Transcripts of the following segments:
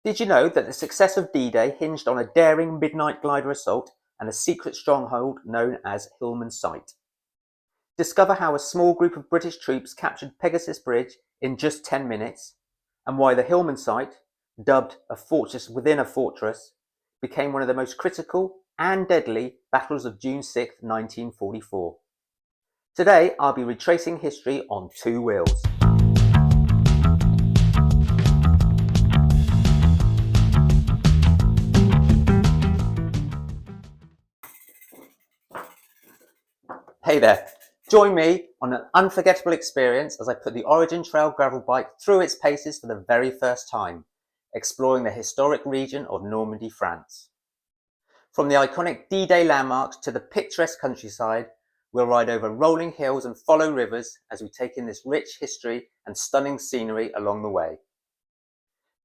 Did you know that the success of D-Day hinged on a daring midnight glider assault and a secret stronghold known as Hillman Site? Discover how a small group of British troops captured Pegasus Bridge in just 10 minutes, and why the Hillman Site, dubbed a fortress within a fortress, became one of the most critical and deadly battles of June 6, 1944. Today, I'll be retracing history on two wheels. Hey there, join me on an unforgettable experience as I put the Origine Trail gravel bike through its paces for the very first time, exploring the historic region of Normandy, France. From the iconic D-Day landmarks to the picturesque countryside, we'll ride over rolling hills and follow rivers as we take in this rich history and stunning scenery along the way.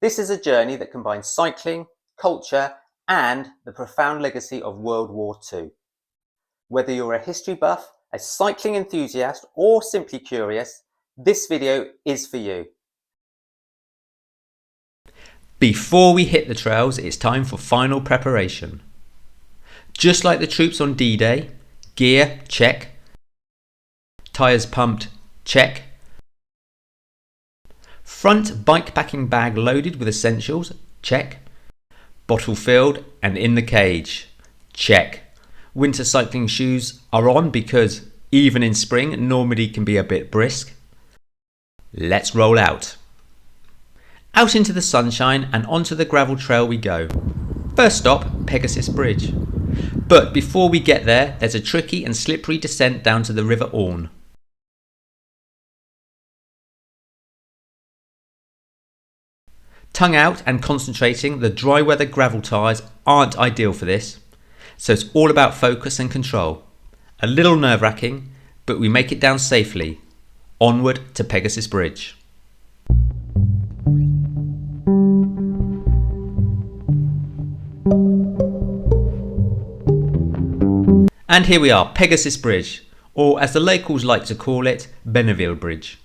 This is a journey that combines cycling, culture, and the profound legacy of World War II. Whether you're a history buff, a cycling enthusiast, or simply curious, this video is for you. Before we hit the trails, it's time for final preparation. Just like the troops on D-Day, gear, check. Tyres pumped, check. Front bikepacking bag loaded with essentials, check. Bottle filled and in the cage, check. Winter cycling shoes are on because even in spring, Normandy can be a bit brisk. Let's roll out. Out into the sunshine and onto the gravel trail we go. First stop, Pegasus Bridge. But before we get there, there's a tricky and slippery descent down to the River Orne. Tongue out and concentrating, the dry weather gravel tyres aren't ideal for this. So it's all about focus and control. A little nerve-wracking, but we make it down safely. Onward to Pegasus Bridge. And here we are, Pegasus Bridge, or as the locals like to call it, Benneville Bridge.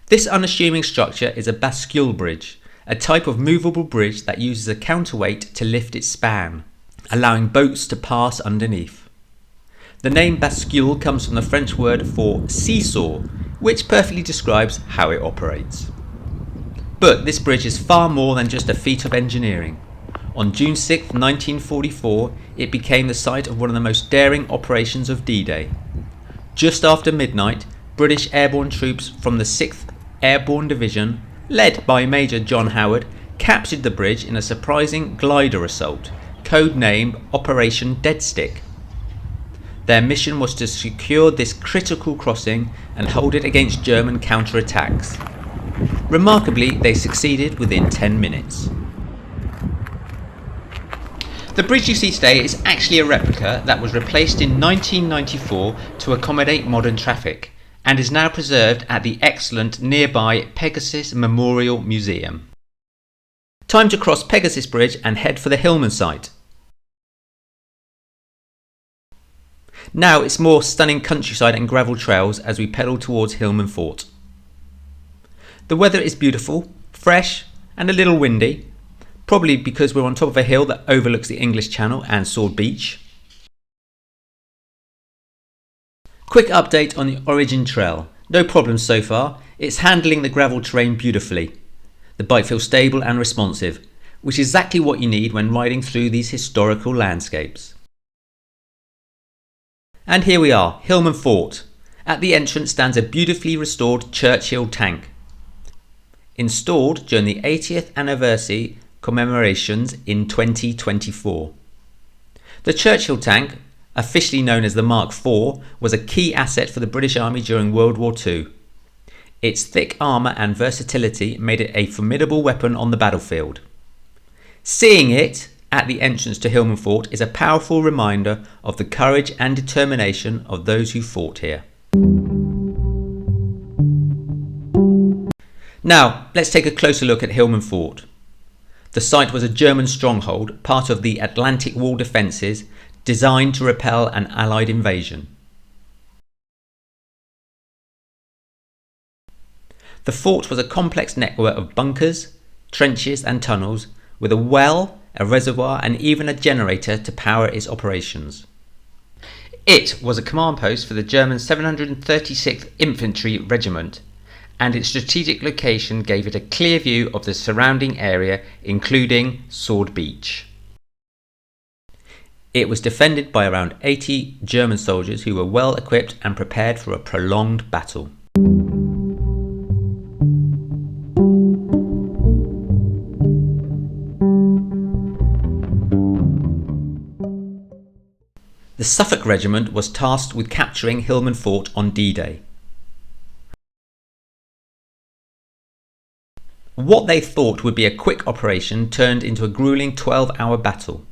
This unassuming structure is a bascule bridge, a type of movable bridge that uses a counterweight to lift its span, allowing boats to pass underneath. The name bascule comes from the French word for seesaw, which perfectly describes how it operates. But this bridge is far more than just a feat of engineering. On June 6, 1944, it became the site of one of the most daring operations of D-Day. Just after midnight, British airborne troops from the 6th Airborne Division, led by Major John Howard, captured the bridge in a surprising glider assault, codenamed Operation Deadstick. Their mission was to secure this critical crossing and hold it against German counterattacks. Remarkably, they succeeded within 10 minutes. The bridge you see today is actually a replica that was replaced in 1994 to accommodate modern traffic and is now preserved at the excellent nearby Pegasus Memorial Museum. Time to cross Pegasus Bridge and head for the Hillman Site. Now it's more stunning countryside and gravel trails as we pedal towards Hillman Fort. The weather is beautiful, fresh and a little windy, probably because we're on top of a hill that overlooks the English Channel and Sword Beach. Quick update on the Origine Trail. No problems so far, it's handling the gravel terrain beautifully. The bike feels stable and responsive, which is exactly what you need when riding through these historical landscapes. And here we are, Hillman Fort. At the entrance stands a beautifully restored Churchill tank, installed during the 80th anniversary commemorations in 2024. The Churchill tank, officially known as the Mark IV, was a key asset for the British Army during World War II. Its thick armour and versatility made it a formidable weapon on the battlefield. Seeing it at the entrance to Hillman Fort is a powerful reminder of the courage and determination of those who fought here. Now, let's take a closer look at Hillman Fort. The site was a German stronghold, part of the Atlantic Wall defences, designed to repel an Allied invasion. The fort was a complex network of bunkers, trenches and tunnels, with a well, a reservoir and even a generator to power its operations. It was a command post for the German 736th Infantry Regiment, and its strategic location gave it a clear view of the surrounding area, including Sword Beach. It was defended by around 80 German soldiers who were well equipped and prepared for a prolonged battle. The Suffolk Regiment was tasked with capturing Hillman Fort on D-Day. What they thought would be a quick operation turned into a grueling 12-hour battle.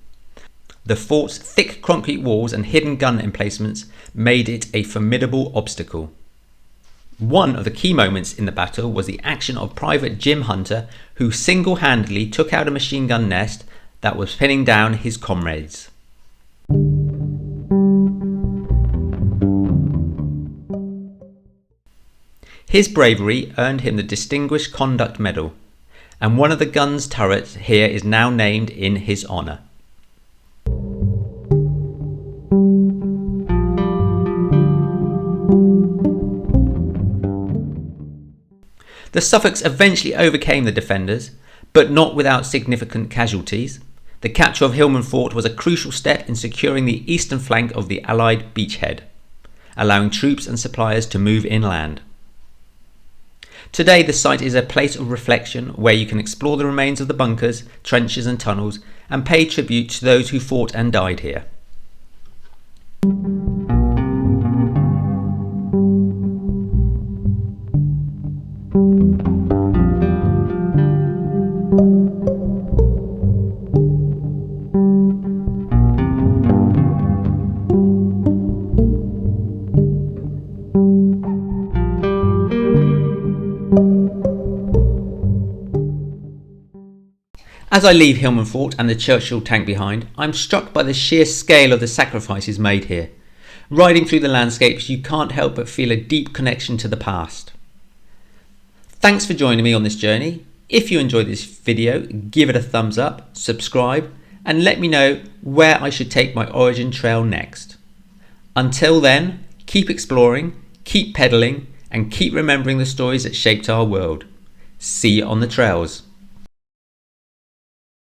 The fort's thick concrete walls and hidden gun emplacements made it a formidable obstacle. One of the key moments in the battle was the action of Private Jim Hunter, who single-handedly took out a machine gun nest that was pinning down his comrades. His bravery earned him the Distinguished Conduct Medal, and one of the gun's turrets here is now named in his honour. The Suffolks eventually overcame the defenders, but not without significant casualties. The capture of Hillman Fort was a crucial step in securing the eastern flank of the Allied beachhead, allowing troops and supplies to move inland. Today the site is a place of reflection where you can explore the remains of the bunkers, trenches and tunnels and pay tribute to those who fought and died here. As I leave Hillman Fort and the Churchill tank behind, I'm struck by the sheer scale of the sacrifices made here. Riding through the landscapes, you can't help but feel a deep connection to the past. Thanks for joining me on this journey. If you enjoyed this video, give it a thumbs up, subscribe, and let me know where I should take my Origin Trail next. Until then, keep exploring, keep pedaling, and keep remembering the stories that shaped our world. See you on the trails.